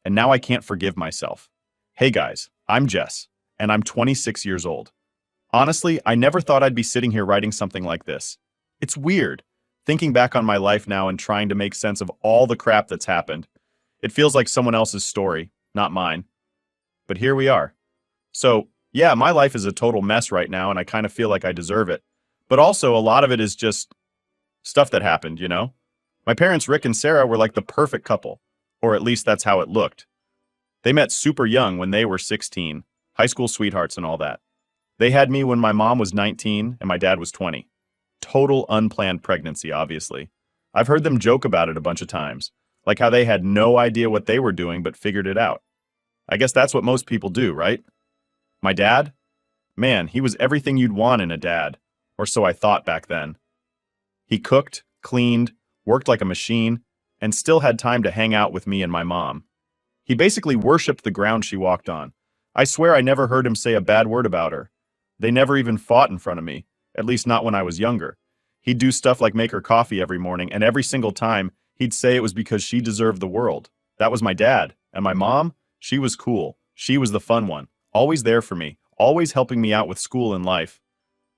and now I can't forgive myself. Hey guys, I'm Jess, and I'm 26 years old. Honestly, I never thought I'd be sitting here writing something like this. It's weird, thinking back on my life now and trying to make sense of all the crap that's happened. It feels like someone else's story, not mine. But here we are. So, yeah, my life is a total mess right now, and I kind of feel like I deserve it. But also, a lot of it is just stuff that happened, you know? My parents, Rick and Sarah, were like the perfect couple, or at least that's how it looked. They met super young when they were 16, high school sweethearts and all that. They had me when my mom was 19 and my dad was 20. Total unplanned pregnancy, obviously. I've heard them joke about it a bunch of times, like how they had no idea what they were doing but figured it out. I guess that's what most people do, right? My dad? Man, he was everything you'd want in a dad, or so I thought back then. He cooked, cleaned, worked like a machine, and still had time to hang out with me and my mom. He basically worshipped the ground she walked on. I swear I never heard him say a bad word about her. They never even fought in front of me, at least not when I was younger. He'd do stuff like make her coffee every morning, and every single time, he'd say it was because she deserved the world. That was my dad. And my mom? She was cool. She was the fun one. Always there for me. Always helping me out with school and life.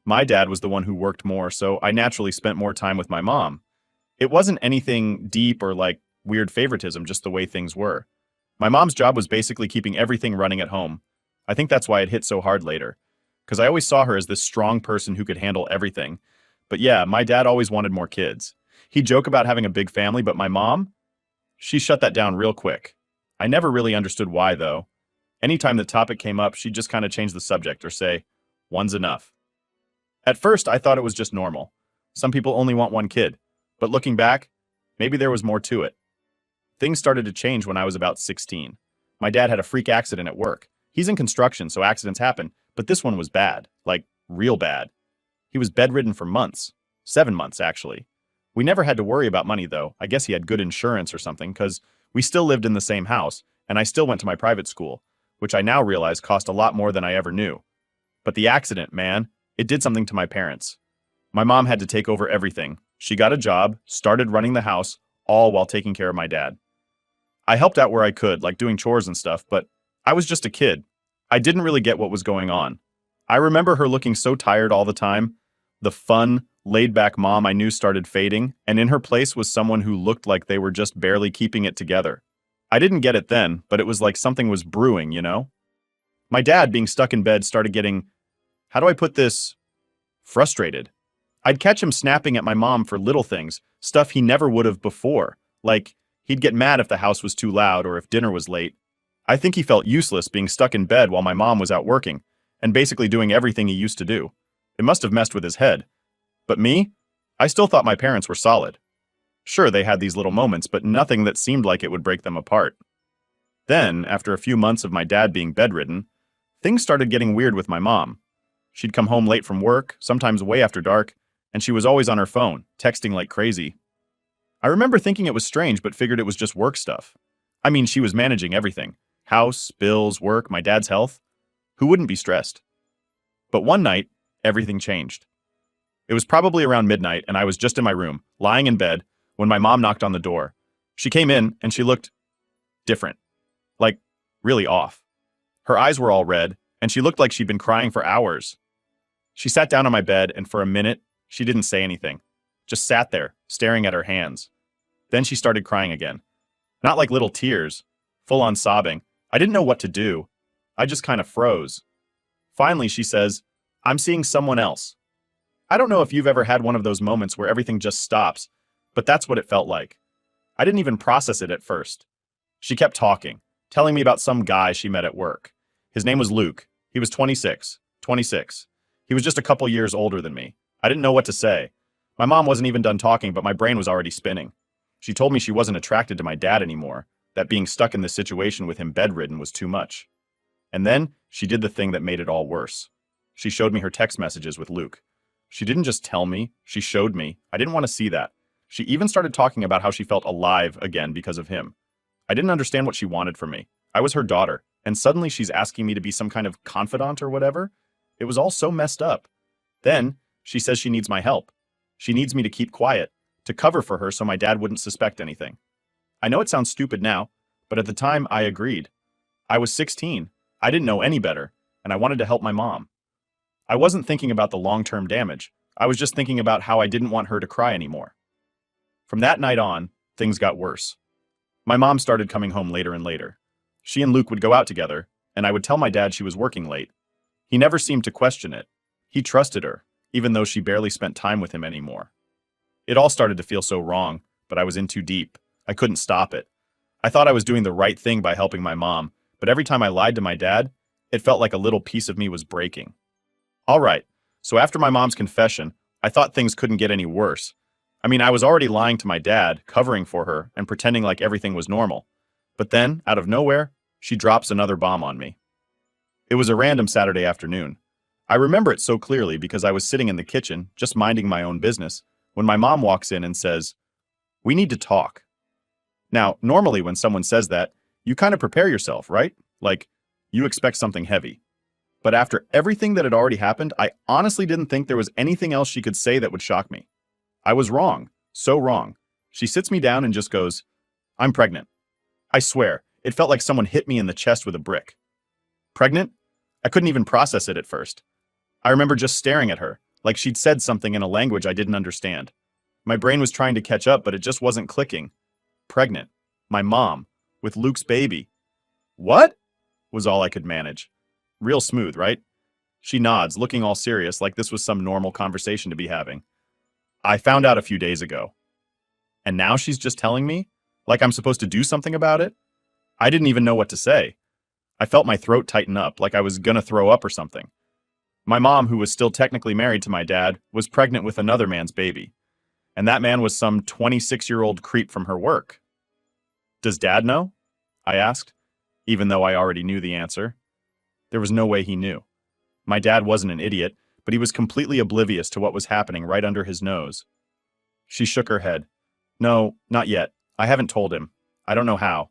My dad was the one who worked more, so I naturally spent more time with my mom. It wasn't anything deep or like weird favoritism, just the way things were. My mom's job was basically keeping everything running at home. I think that's why it hit so hard later, because I always saw her as this strong person who could handle everything. But yeah, my dad always wanted more kids. He'd joke about having a big family, but my mom? She shut that down real quick. I never really understood why, though. Anytime the topic came up, she'd just kind of change the subject or say, one's enough. At first, I thought it was just normal. Some people only want one kid. But looking back, maybe there was more to it. Things started to change when I was about 16. My dad had a freak accident at work. He's in construction, so accidents happen, but this one was bad, like real bad. He was bedridden for months. 7 months, actually. We never had to worry about money, though. I guess he had good insurance or something, because we still lived in the same house, and I still went to my private school, which I now realize cost a lot more than I ever knew. But the accident, man, it did something to my parents. My mom had to take over everything. She got a job, started running the house, all while taking care of my dad. I helped out where I could, like doing chores and stuff, but I was just a kid. I didn't really get what was going on. I remember her looking so tired all the time. The fun, laid-back mom I knew started fading, and in her place was someone who looked like they were just barely keeping it together. I didn't get it then, but it was like something was brewing, you know? My dad, being stuck in bed, started getting, how do I put this, frustrated. I'd catch him snapping at my mom for little things, stuff he never would have before, like he'd get mad if the house was too loud or if dinner was late. I think he felt useless being stuck in bed while my mom was out working, and basically doing everything he used to do. It must have messed with his head. But me? I still thought my parents were solid. Sure, they had these little moments, but nothing that seemed like it would break them apart. Then, after a few months of my dad being bedridden, things started getting weird with my mom. She'd come home late from work, sometimes way after dark, and she was always on her phone, texting like crazy. I remember thinking it was strange, but figured it was just work stuff. I mean, she was managing everything. House, bills, work, my dad's health. Who wouldn't be stressed? But one night, everything changed. It was probably around midnight, and I was just in my room, lying in bed, when my mom knocked on the door. She came in, and she looked different. Like, really off. Her eyes were all red, and she looked like she'd been crying for hours. She sat down on my bed, and for a minute, she didn't say anything. Just sat there, staring at her hands. Then she started crying again. Not like little tears, full-on sobbing. I didn't know what to do. I just kind of froze. Finally, she says, "I'm seeing someone else." I don't know if you've ever had one of those moments where everything just stops, but that's what it felt like. I didn't even process it at first. She kept talking, telling me about some guy she met at work. His name was Luke. He was 26. He was just a couple years older than me. I didn't know what to say. My mom wasn't even done talking, but my brain was already spinning. She told me she wasn't attracted to my dad anymore, that being stuck in this situation with him bedridden was too much. And then she did the thing that made it all worse. She showed me her text messages with Luke. She didn't just tell me, she showed me. I didn't want to see that. She even started talking about how she felt alive again because of him. I didn't understand what she wanted from me. I was her daughter, and suddenly she's asking me to be some kind of confidant or whatever. It was all so messed up. Then, she says she needs my help. She needs me to keep quiet, to cover for her so my dad wouldn't suspect anything. I know it sounds stupid now, But at the time, I agreed. I was 16. I didn't know any better, and I wanted to help my mom. I wasn't thinking about the long-term damage. I was just thinking about how I didn't want her to cry anymore. From that night on, things got worse. My mom started coming home later and later. She and Luke would go out together, and I would tell my dad she was working late. He never seemed to question it. He trusted her, even though she barely spent time with him anymore. It all started to feel so wrong, but I was in too deep. I couldn't stop it. I thought I was doing the right thing by helping my mom, but every time I lied to my dad, it felt like a little piece of me was breaking. All right, so after my mom's confession, I thought things couldn't get any worse. I mean, I was already lying to my dad, covering for her, and pretending like everything was normal. But then, out of nowhere, she drops another bomb on me. It was a random Saturday afternoon. I remember it so clearly because I was sitting in the kitchen, just minding my own business, when my mom walks in and says, "We need to talk." Now, normally when someone says that, you kind of prepare yourself, right? Like, you expect something heavy. But after everything that had already happened, I honestly didn't think there was anything else she could say that would shock me. I was wrong. So wrong. She sits me down and just goes, "I'm pregnant." I swear, it felt like someone hit me in the chest with a brick. Pregnant? I couldn't even process it at first. I remember just staring at her, like she'd said something in a language I didn't understand. My brain was trying to catch up, but it just wasn't clicking. Pregnant. My mom. With Luke's baby. What? Was all I could manage. Real smooth, right? She nods, looking all serious, like this was some normal conversation to be having. I found out a few days ago. And now she's just telling me? Like I'm supposed to do something about it? I didn't even know what to say. I felt my throat tighten up, like I was gonna throw up or something. My mom, who was still technically married to my dad, was pregnant with another man's baby. And that man was some 26-year-old creep from her work. Does Dad know? I asked, even though I already knew the answer. There was no way he knew. My dad wasn't an idiot, but he was completely oblivious to what was happening right under his nose. She shook her head. No, not yet. I haven't told him. I don't know how.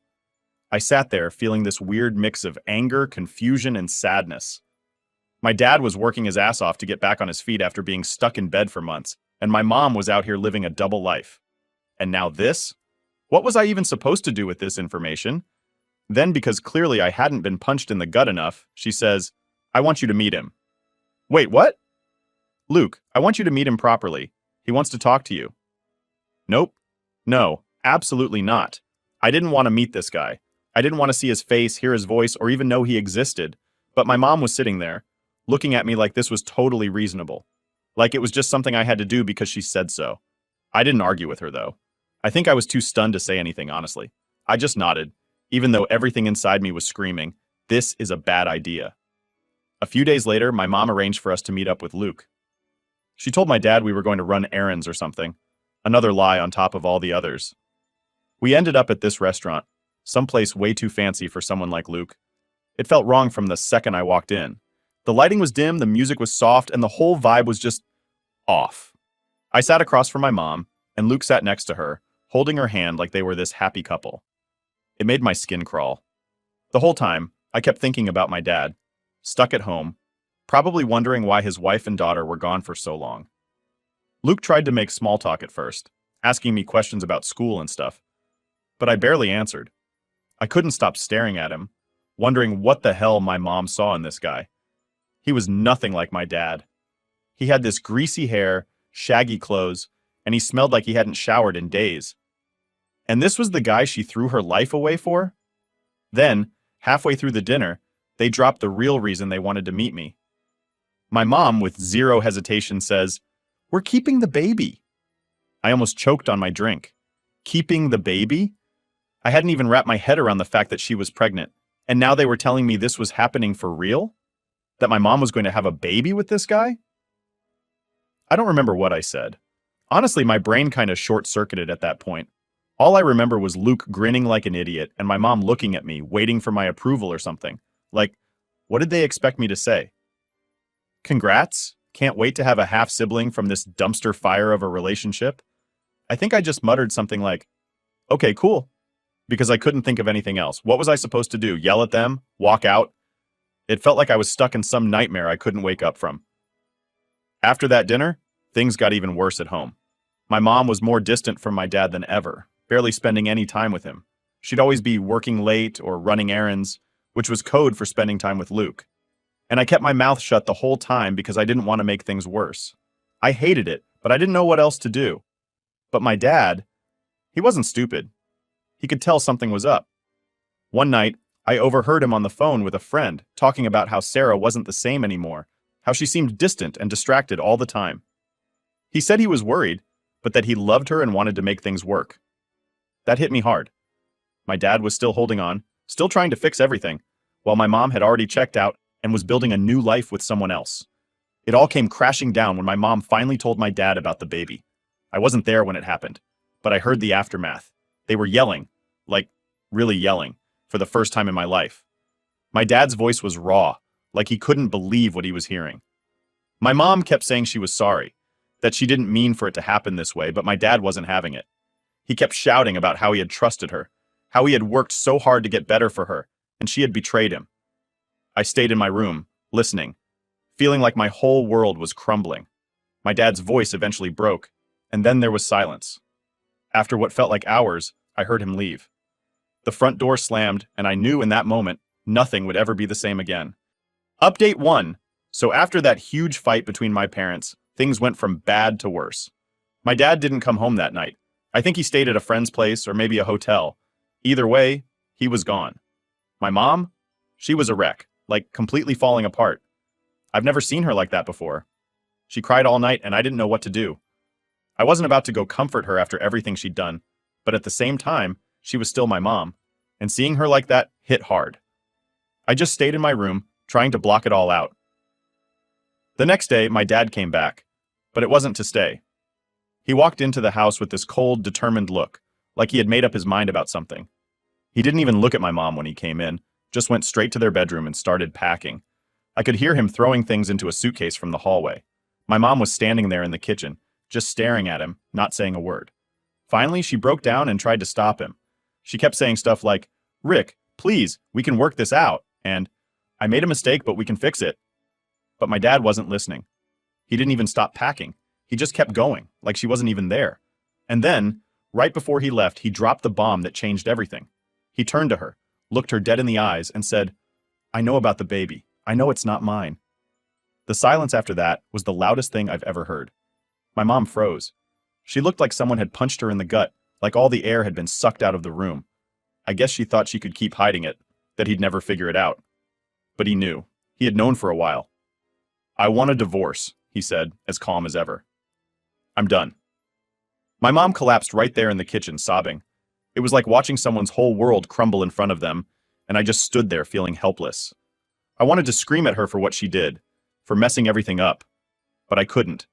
I sat there feeling this weird mix of anger, confusion, and sadness. My dad was working his ass off to get back on his feet after being stuck in bed for months, and my mom was out here living a double life. And now this? What was I even supposed to do with this information? Then, because clearly I hadn't been punched in the gut enough, she says, "I want you to meet him." Wait, what? Luke, I want you to meet him properly. He wants to talk to you. Nope. No, absolutely not. I didn't want to meet this guy. I didn't want to see his face, hear his voice, or even know he existed. But my mom was sitting there, looking at me like this was totally reasonable. Like it was just something I had to do because she said so. I didn't argue with her, though. I think I was too stunned to say anything, honestly. I just nodded, even though everything inside me was screaming, this is a bad idea. A few days later, my mom arranged for us to meet up with Luke. She told my dad we were going to run errands or something. Another lie on top of all the others. We ended up at this restaurant, someplace way too fancy for someone like Luke. It felt wrong from the second I walked in. The lighting was dim, the music was soft, and the whole vibe was just off. I sat across from my mom, and Luke sat next to her, holding her hand like they were this happy couple. It made my skin crawl. The whole time, I kept thinking about my dad, stuck at home, probably wondering why his wife and daughter were gone for so long. Luke tried to make small talk at first, asking me questions about school and stuff, but I barely answered. I couldn't stop staring at him, wondering what the hell my mom saw in this guy. He was nothing like my dad. He had this greasy hair, shaggy clothes, and he smelled like he hadn't showered in days. And this was the guy she threw her life away for? Then, halfway through the dinner, they dropped the real reason they wanted to meet me. My mom, with zero hesitation, says, "We're keeping the baby." I almost choked on my drink. Keeping the baby? I hadn't even wrapped my head around the fact that she was pregnant, and now they were telling me this was happening for real? That my mom was going to have a baby with this guy? I don't remember what I said. Honestly, my brain kind of short-circuited at that point. All I remember was Luke grinning like an idiot and my mom looking at me, waiting for my approval or something. Like, what did they expect me to say? Congrats? Can't wait to have a half-sibling from this dumpster fire of a relationship? I think I just muttered something like, "Okay, cool," because I couldn't think of anything else. What was I supposed to do? Yell at them? Walk out? It felt like I was stuck in some nightmare I couldn't wake up from. After that dinner, things got even worse at home. My mom was more distant from my dad than ever, barely spending any time with him. She'd always be working late or running errands, which was code for spending time with Luke. And I kept my mouth shut the whole time because I didn't want to make things worse. I hated it, but I didn't know what else to do. But my dad, he wasn't stupid. He could tell something was up. One night, I overheard him on the phone with a friend talking about how Sarah wasn't the same anymore, how she seemed distant and distracted all the time. He said he was worried, but that he loved her and wanted to make things work. That hit me hard. My dad was still holding on, still trying to fix everything, while my mom had already checked out and was building a new life with someone else. It all came crashing down when my mom finally told my dad about the baby. I wasn't there when it happened, but I heard the aftermath. They were yelling, like really yelling, for the first time in my life. My dad's voice was raw, like he couldn't believe what he was hearing. My mom kept saying she was sorry, that she didn't mean for it to happen this way, but my dad wasn't having it. He kept shouting about how he had trusted her, how he had worked so hard to get better for her, and she had betrayed him. I stayed in my room, listening, feeling like my whole world was crumbling. My dad's voice eventually broke, and then there was silence. After what felt like hours, I heard him leave. The front door slammed, and I knew in that moment nothing would ever be the same again. Update 1. So after that huge fight between my parents, things went from bad to worse. My dad didn't come home that night. I think he stayed at a friend's place or maybe a hotel. Either way, he was gone. My mom? She was a wreck, like completely falling apart. I've never seen her like that before. She cried all night and I didn't know what to do. I wasn't about to go comfort her after everything she'd done, but at the same time, she was still my mom, and seeing her like that hit hard. I just stayed in my room, trying to block it all out. The next day, my dad came back, but it wasn't to stay. He walked into the house with this cold, determined look, like he had made up his mind about something. He didn't even look at my mom when he came in, just went straight to their bedroom and started packing. I could hear him throwing things into a suitcase from the hallway. My mom was standing there in the kitchen, just staring at him, not saying a word. Finally, she broke down and tried to stop him. She kept saying stuff like, "Rick, please, we can work this out," and "I made a mistake, but we can fix it." But my dad wasn't listening. He didn't even stop packing. He just kept going, like she wasn't even there. And then, right before he left, he dropped the bomb that changed everything. He turned to her, looked her dead in the eyes, and said, "I know about the baby. I know it's not mine." The silence after that was the loudest thing I've ever heard. My mom froze. She looked like someone had punched her in the gut, like all the air had been sucked out of the room. I guess she thought she could keep hiding it, that he'd never figure it out. But he knew. He had known for a while. "I want a divorce," he said, as calm as ever. "I'm done." My mom collapsed right there in the kitchen, sobbing. It was like watching someone's whole world crumble in front of them, and I just stood there feeling helpless. I wanted to scream at her for what she did, for messing everything up, but I couldn't.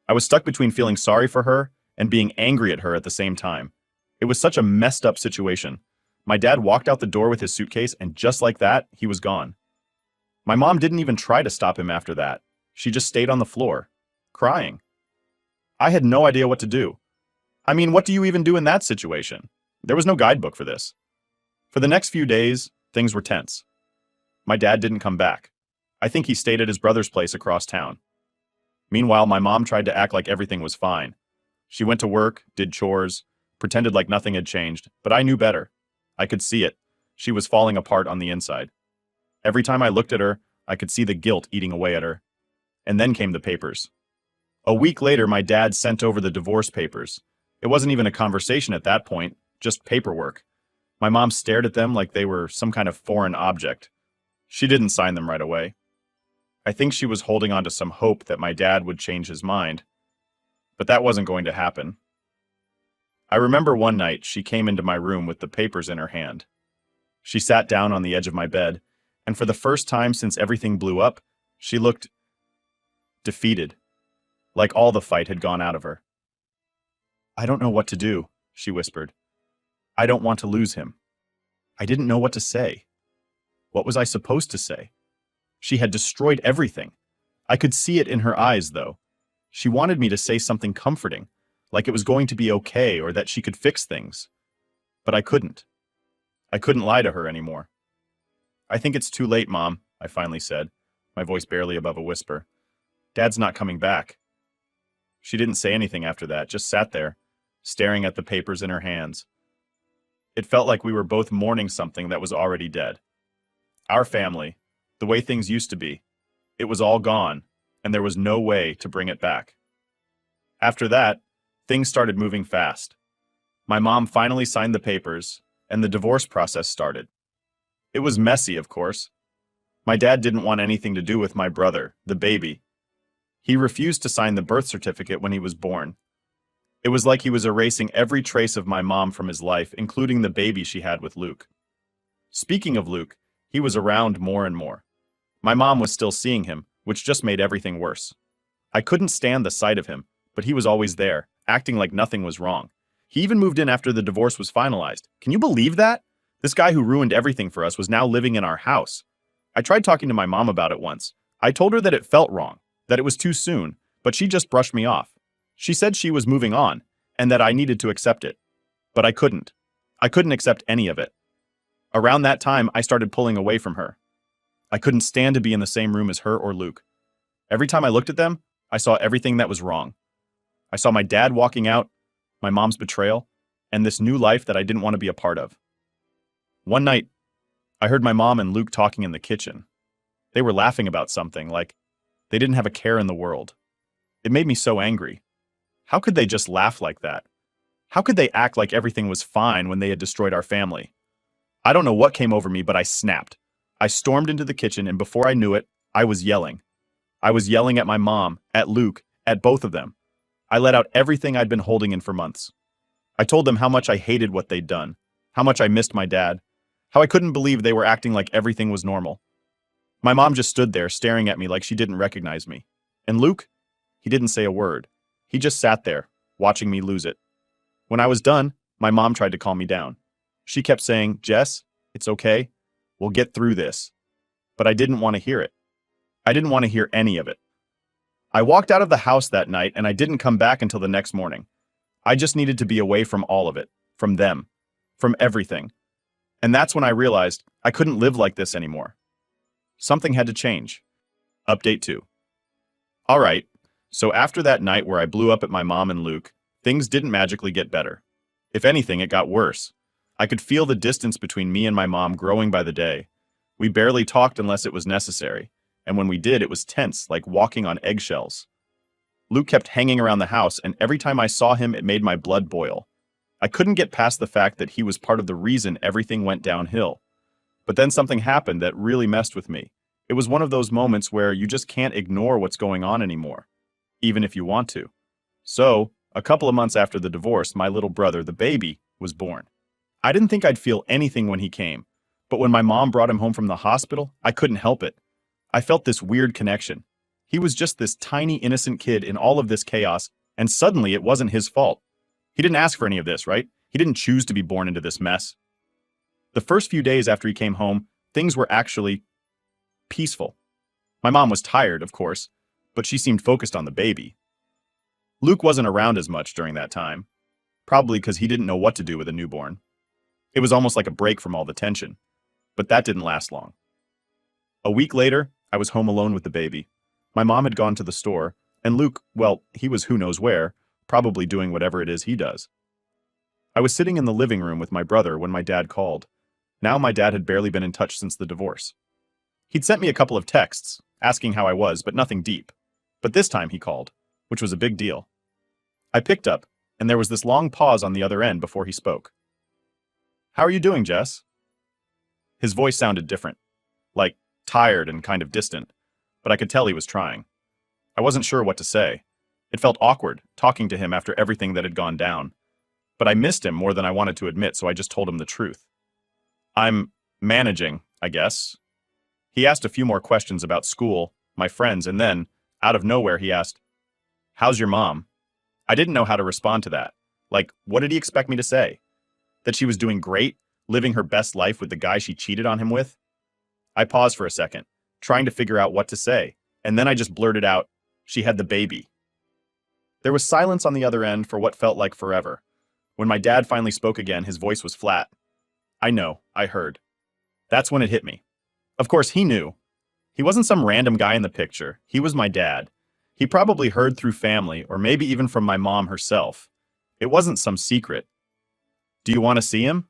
I was stuck between feeling sorry for her and being angry at her at the same time. It was such a messed up situation. My dad walked out the door with his suitcase, and just like that, he was gone. My mom didn't even try to stop him after that. She just stayed on the floor, crying. I had no idea what to do. I mean, what do you even do in that situation? There was no guidebook for this. For the next few days, things were tense. My dad didn't come back. I think he stayed at his brother's place across town. Meanwhile, my mom tried to act like everything was fine. She went to work, did chores, pretended like nothing had changed, but I knew better. I could see it. She was falling apart on the inside. Every time I looked at her, I could see the guilt eating away at her. And then came the papers. A week later, my dad sent over the divorce papers. It wasn't even a conversation at that point, just paperwork. My mom stared at them like they were some kind of foreign object. She didn't sign them right away. I think she was holding on to some hope that my dad would change his mind. But that wasn't going to happen. I remember one night she came into my room with the papers in her hand. She sat down on the edge of my bed, and for the first time since everything blew up, she looked defeated, like all the fight had gone out of her. "I don't know what to do," she whispered. "I don't want to lose him." I didn't know what to say. What was I supposed to say? She had destroyed everything. I could see it in her eyes, though. She wanted me to say something comforting, like it was going to be okay or that she could fix things. But I couldn't. I couldn't lie to her anymore. "I think it's too late, Mom," I finally said, my voice barely above a whisper. "Dad's not coming back." She didn't say anything after that, just sat there, staring at the papers in her hands. It felt like we were both mourning something that was already dead. Our family, the way things used to be, it was all gone, and there was no way to bring it back. After that, things started moving fast. My mom finally signed the papers, and the divorce process started. It was messy, of course. My dad didn't want anything to do with my brother, the baby. He refused to sign the birth certificate when he was born. It was like he was erasing every trace of my mom from his life, including the baby she had with Luke. Speaking of Luke, he was around more and more. My mom was still seeing him, which just made everything worse. I couldn't stand the sight of him, but he was always there, acting like nothing was wrong. He even moved in after the divorce was finalized. Can you believe that? This guy who ruined everything for us was now living in our house. I tried talking to my mom about it once. I told her that it felt wrong, that it was too soon, but she just brushed me off. She said she was moving on, and that I needed to accept it. But I couldn't. I couldn't accept any of it. Around that time, I started pulling away from her. I couldn't stand to be in the same room as her or Luke. Every time I looked at them, I saw everything that was wrong. I saw my dad walking out, my mom's betrayal, and this new life that I didn't want to be a part of. One night, I heard my mom and Luke talking in the kitchen. They were laughing about something, like they didn't have a care in the world. It made me so angry. How could they just laugh like that? How could they act like everything was fine when they had destroyed our family? I don't know what came over me, but I snapped. I stormed into the kitchen, and before I knew it, I was yelling. I was yelling at my mom, at Luke, at both of them. I let out everything I'd been holding in for months. I told them how much I hated what they'd done, how much I missed my dad, how I couldn't believe they were acting like everything was normal. My mom just stood there staring at me like she didn't recognize me. And Luke? He didn't say a word. He just sat there, watching me lose it. When I was done, my mom tried to calm me down. She kept saying, "Jess, it's okay. We'll get through this." But I didn't want to hear it. I didn't want to hear any of it. I walked out of the house that night, and I didn't come back until the next morning. I just needed to be away from all of it, from them, from everything. And that's when I realized I couldn't live like this anymore. Something had to change. Update 2. All right, so after that night where I blew up at my mom and Luke, things didn't magically get better. If anything, it got worse. I could feel the distance between me and my mom growing by the day. We barely talked unless it was necessary, and when we did, it was tense, like walking on eggshells. Luke kept hanging around the house, and every time I saw him, it made my blood boil. I couldn't get past the fact that he was part of the reason everything went downhill. But then something happened that really messed with me. It was one of those moments where you just can't ignore what's going on anymore, even if you want to. So, a couple of months after the divorce, my little brother, the baby, was born. I didn't think I'd feel anything when he came, but when my mom brought him home from the hospital, I couldn't help it. I felt this weird connection. He was just this tiny, innocent kid in all of this chaos, and suddenly it wasn't his fault. He didn't ask for any of this, right? He didn't choose to be born into this mess. The first few days after he came home, things were actually peaceful. My mom was tired, of course, but she seemed focused on the baby. Luke wasn't around as much during that time, probably because he didn't know what to do with a newborn. It was almost like a break from all the tension, but that didn't last long. A week later, I was home alone with the baby. My mom had gone to the store, and Luke, well, he was who knows where, probably doing whatever it is he does. I was sitting in the living room with my brother when my dad called. Now my dad had barely been in touch since the divorce. He'd sent me a couple of texts, asking how I was, but nothing deep. But this time he called, which was a big deal. I picked up, and there was this long pause on the other end before he spoke. "How are you doing, Jess?" His voice sounded different, like tired and kind of distant, but I could tell he was trying. I wasn't sure what to say. It felt awkward, talking to him after everything that had gone down. But I missed him more than I wanted to admit, so I just told him the truth. "I'm managing, I guess." He asked a few more questions about school, my friends, and then, out of nowhere, he asked, "How's your mom?" I didn't know how to respond to that. Like, what did he expect me to say? That she was doing great, living her best life with the guy she cheated on him with? I paused for a second, trying to figure out what to say, and then I just blurted out, "She had the baby." There was silence on the other end for what felt like forever. When my dad finally spoke again, his voice was flat. "I know, I heard." That's when it hit me. Of course, he knew. He wasn't some random guy in the picture. He was my dad. He probably heard through family, or maybe even from my mom herself. It wasn't some secret. "Do you want to see him?"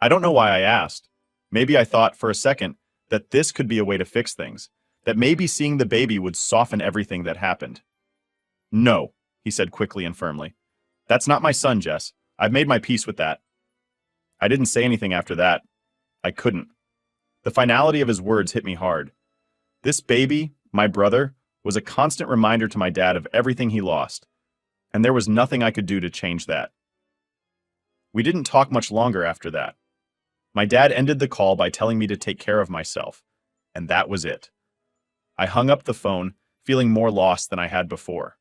I don't know why I asked. Maybe I thought for a second that this could be a way to fix things, that maybe seeing the baby would soften everything that happened. No, he said quickly and firmly. That's not my son, Jess. I've made my peace with that. I didn't say anything after that. I couldn't. The finality of his words hit me hard. This baby, my brother, was a constant reminder to my dad of everything he lost, and there was nothing I could do to change that. We didn't talk much longer after that. My dad ended the call by telling me to take care of myself, and that was it. I hung up the phone, feeling more lost than I had before.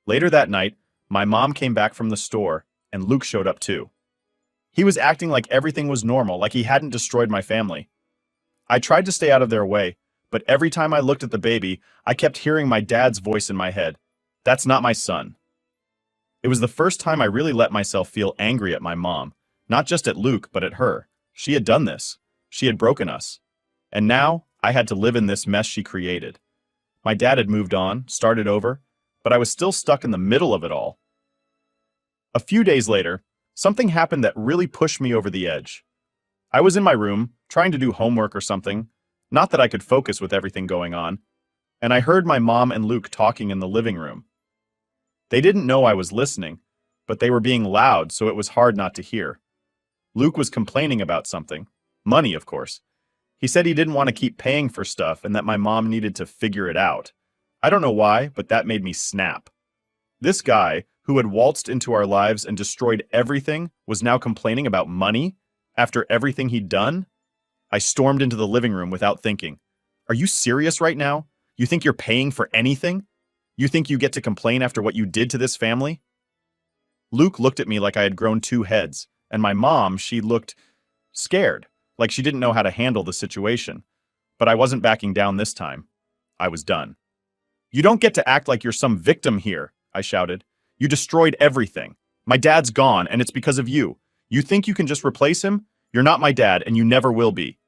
Later that night, my mom came back from the store, and Luke showed up too. He was acting like everything was normal, like he hadn't destroyed my family. I tried to stay out of their way, but every time I looked at the baby, I kept hearing my dad's voice in my head. That's not my son. It was the first time I really let myself feel angry at my mom, not just at Luke, but at her. She had done this. She had broken us. And now, I had to live in this mess she created. My dad had moved on, started over, but I was still stuck in the middle of it all. A few days later, something happened that really pushed me over the edge. I was in my room, trying to do homework or something, not that I could focus with everything going on, and I heard my mom and Luke talking in the living room. They didn't know I was listening, but they were being loud, so it was hard not to hear. Luke was complaining about something. Money, of course. He said he didn't want to keep paying for stuff and that my mom needed to figure it out. I don't know why, but that made me snap. This guy, who had waltzed into our lives and destroyed everything, was now complaining about money after everything he'd done? I stormed into the living room without thinking. Are you serious right now? You think you're paying for anything? You think you get to complain after what you did to this family? Luke looked at me like I had grown two heads, and my mom, she looked scared, like she didn't know how to handle the situation. But I wasn't backing down this time. I was done. You don't get to act like you're some victim here, I shouted. You destroyed everything. My dad's gone, and it's because of you. You think you can just replace him? You're not my dad, and you never will be.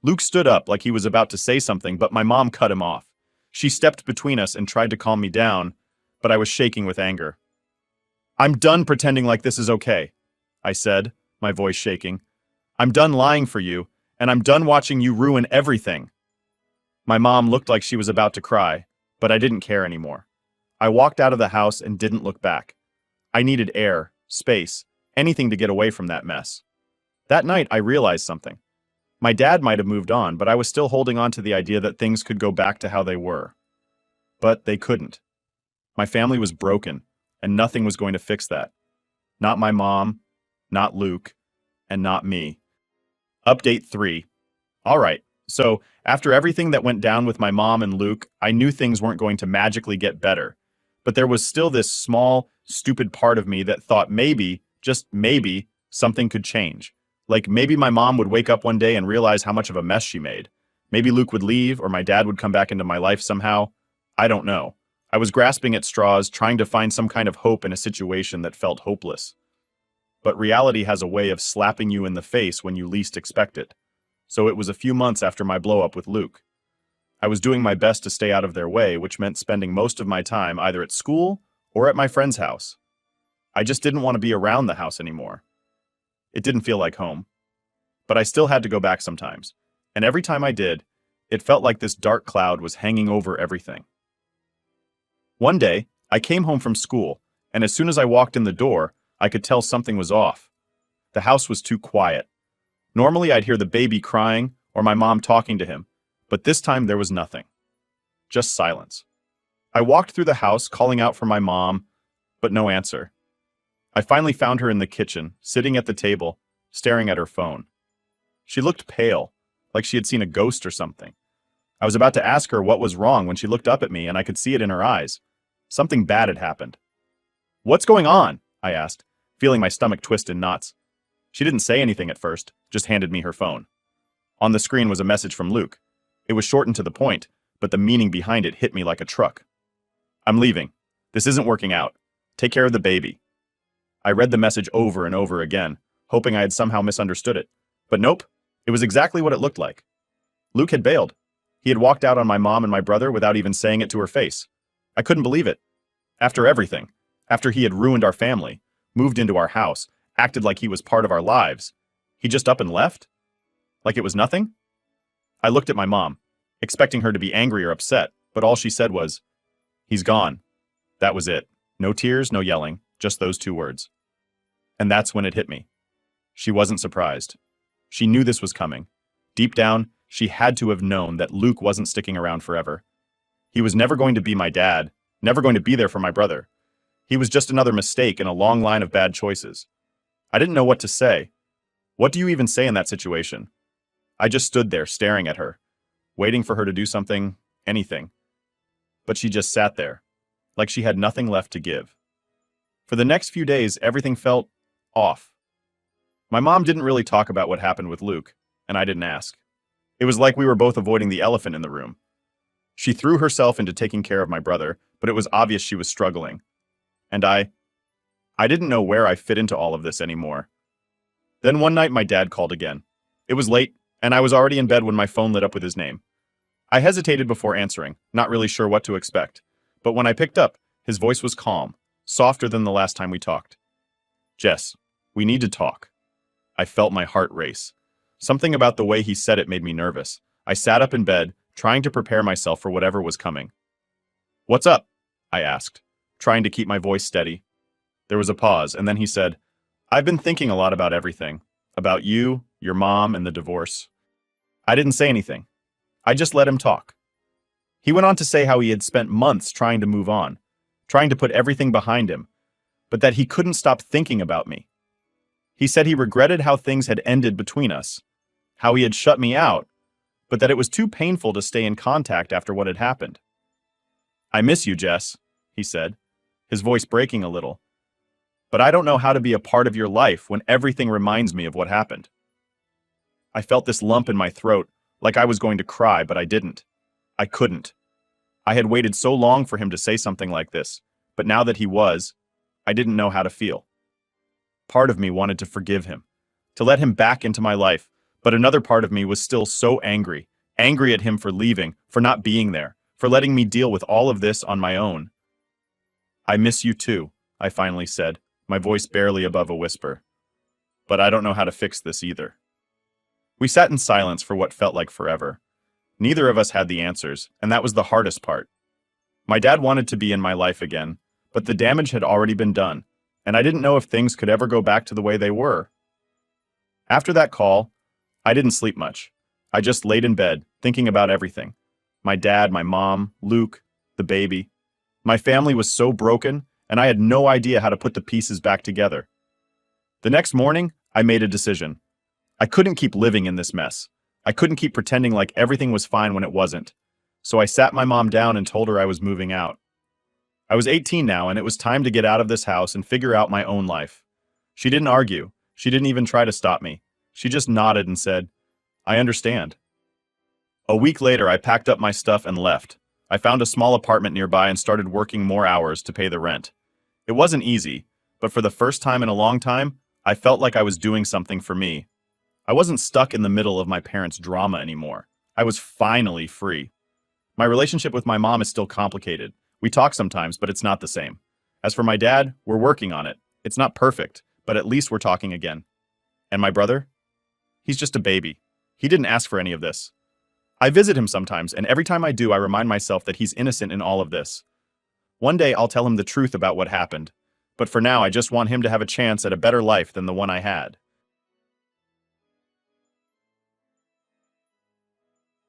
Luke stood up like he was about to say something, but my mom cut him off. She stepped between us and tried to calm me down, but I was shaking with anger. I'm done pretending like this is okay, I said, my voice shaking. I'm done lying for you, and I'm done watching you ruin everything. My mom looked like she was about to cry, but I didn't care anymore. I walked out of the house and didn't look back. I needed air, space, anything to get away from that mess. That night, I realized something. My dad might have moved on, but I was still holding on to the idea that things could go back to how they were. But they couldn't. My family was broken, and nothing was going to fix that. Not my mom, not Luke, and not me. Update 3. All right, so after everything that went down with my mom and Luke, I knew things weren't going to magically get better. But there was still this small, stupid part of me that thought maybe, just maybe, something could change. Like maybe my mom would wake up one day and realize how much of a mess she made. Maybe Luke would leave, or my dad would come back into my life somehow. I don't know. I was grasping at straws, trying to find some kind of hope in a situation that felt hopeless. But reality has a way of slapping you in the face when you least expect it. So it was a few months after my blow-up with Luke. I was doing my best to stay out of their way, which meant spending most of my time either at school or at my friend's house. I just didn't want to be around the house anymore. It didn't feel like home. But I still had to go back sometimes, and every time I did, it felt like this dark cloud was hanging over everything. One day, I came home from school, and as soon as I walked in the door, I could tell something was off. The house was too quiet. Normally, I'd hear the baby crying or my mom talking to him, but this time there was nothing. Just silence. I walked through the house, calling out for my mom, but no answer. I finally found her in the kitchen, sitting at the table, staring at her phone. She looked pale, like she had seen a ghost or something. I was about to ask her what was wrong when she looked up at me, and I could see it in her eyes. Something bad had happened. "What's going on?" I asked, feeling my stomach twist in knots. She didn't say anything at first, just handed me her phone. On the screen was a message from Luke. It was short and to the point, but the meaning behind it hit me like a truck. "I'm leaving. This isn't working out. Take care of the baby." I read the message over and over again, hoping I had somehow misunderstood it. But nope, it was exactly what it looked like. Luke had bailed. He had walked out on my mom and my brother without even saying it to her face. I couldn't believe it. After everything, after he had ruined our family, moved into our house, acted like he was part of our lives, He just up and left? Like it was nothing? I looked at my mom, expecting her to be angry or upset, but all she said was, "He's gone." That was it. No tears, no yelling, just those two words. And that's when it hit me. She wasn't surprised. She knew this was coming. Deep down, she had to have known that Luke wasn't sticking around forever. He was never going to be my dad, never going to be there for my brother. He was just another mistake in a long line of bad choices. I didn't know what to say. What do you even say in that situation? I just stood there staring at her, waiting for her to do something, anything. But she just sat there, like she had nothing left to give. For the next few days, everything felt off. My mom didn't really talk about what happened with Luke, and I didn't ask. It was like we were both avoiding the elephant in the room. She threw herself into taking care of my brother, but it was obvious she was struggling. And I didn't know where I fit into all of this anymore. Then one night my dad called again. It was late, and I was already in bed when my phone lit up with his name. I hesitated before answering, not really sure what to expect. But when I picked up, his voice was calm, softer than the last time we talked. "Jess, we need to talk." I felt my heart race. Something about the way he said it made me nervous. I sat up in bed, trying to prepare myself for whatever was coming. "What's up?" I asked, trying to keep my voice steady. There was a pause, and then he said, "I've been thinking a lot about everything. About you, your mom, and the divorce." I didn't say anything. I just let him talk. He went on to say how he had spent months trying to move on, trying to put everything behind him, but that he couldn't stop thinking about me. He said he regretted how things had ended between us, how he had shut me out, but that it was too painful to stay in contact after what had happened. "I miss you, Jess," he said, his voice breaking a little. "But I don't know how to be a part of your life when everything reminds me of what happened." I felt this lump in my throat, like I was going to cry, but I didn't. I couldn't. I had waited so long for him to say something like this, but now that he was, I didn't know how to feel. Part of me wanted to forgive him, to let him back into my life, but another part of me was still so angry at him for leaving, for not being there, for letting me deal with all of this on my own. "I miss you too," I finally said, my voice barely above a whisper. "But I don't know how to fix this either." We sat in silence for what felt like forever. Neither of us had the answers, and that was the hardest part. My dad wanted to be in my life again, but the damage had already been done, and I didn't know if things could ever go back to the way they were. After that call, I didn't sleep much. I just laid in bed, thinking about everything. My dad, my mom, Luke, the baby. My family was so broken, and I had no idea how to put the pieces back together. The next morning, I made a decision. I couldn't keep living in this mess. I couldn't keep pretending like everything was fine when it wasn't. So I sat my mom down and told her I was moving out. I was 18 now, and it was time to get out of this house and figure out my own life. She didn't argue. She didn't even try to stop me. She just nodded and said, "I understand." A week later, I packed up my stuff and left. I found a small apartment nearby and started working more hours to pay the rent. It wasn't easy, but for the first time in a long time, I felt like I was doing something for me. I wasn't stuck in the middle of my parents' drama anymore. I was finally free. My relationship with my mom is still complicated. We talk sometimes, but it's not the same. As for my dad, we're working on it. It's not perfect, but at least we're talking again. And my brother? He's just a baby. He didn't ask for any of this. I visit him sometimes, and every time I do, I remind myself that he's innocent in all of this. One day, I'll tell him the truth about what happened. But for now, I just want him to have a chance at a better life than the one I had.